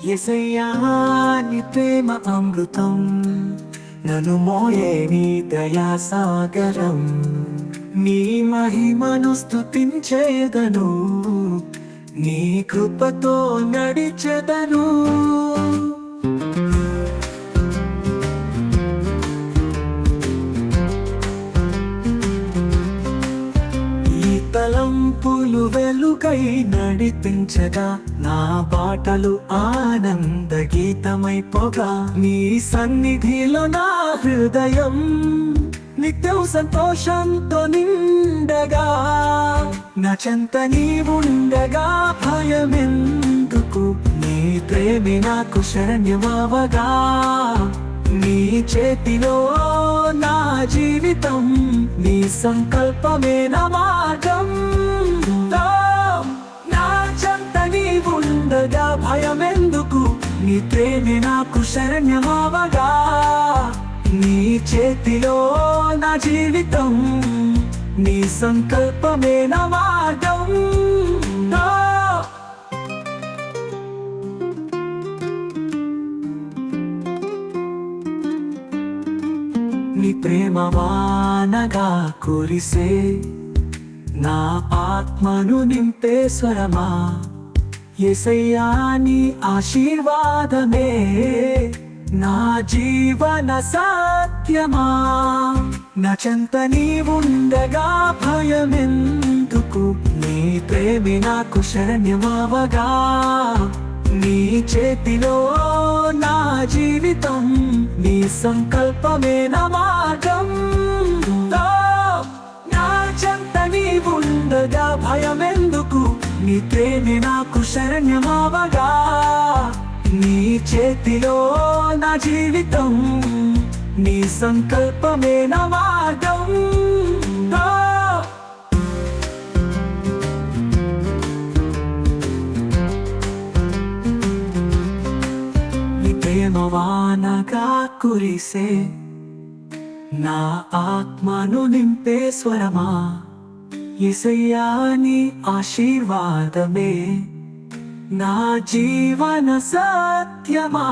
యేసయ్యా నీ ప్రేమ అమృతం, నన్ను మోయే నీ దయా సాగరం. నీ మహిమను స్తుతించేదను, నీ కృపతో నడిచెదను. తలంపులు వెలుగై నడిపించగా, నా బాటలు ఆనంద గీతమైపోగా, నీ సన్నిధిలో నా హృదయం నిత్యం సంతోషంతో నిండగా. నా చెంత నీవుండగా భయమెందుకు, నీ ప్రేమే నాకు శరణ్యమవగా. నీ చేతిలో నా జీవితం, నీ సంకల్పమే నా మార్గం. నా చెంత నీవుండగా భయమెందుకు, నీ ప్రేమే నాకు శరణ్యమవగా. నీ చేతిలో నా జీవితం, నీ సంకల్పమే నా మార్గం. నీ ప్రేమ వానగా కురిసే, నా ఆత్మను నింపే స్వరమా. యేసయ్యా నీ ఆశీర్వాదమే నా జీవన సత్యమా. నా చెంత నీవుండగా భయమెందుకు, నీ ప్రేమే నాకు శరణ్యమవగా. నీ చేతిలో నా జీవితం, నీ సంకల్పమే నా మార్గం. నా చెంత నీవుండగా భయమెందుకు, నీ ప్రేమే నాకు శరణ్యమవగా. నీ చేతిలో నా జీవితం, నీ సంకల్పమే నా మార్గం. వానగా కురిసే, నా ఆత్మను నింపే స్వరమా. యేసయ్యా నీ ఆశీర్వాదమే నా జీవన సత్యమా.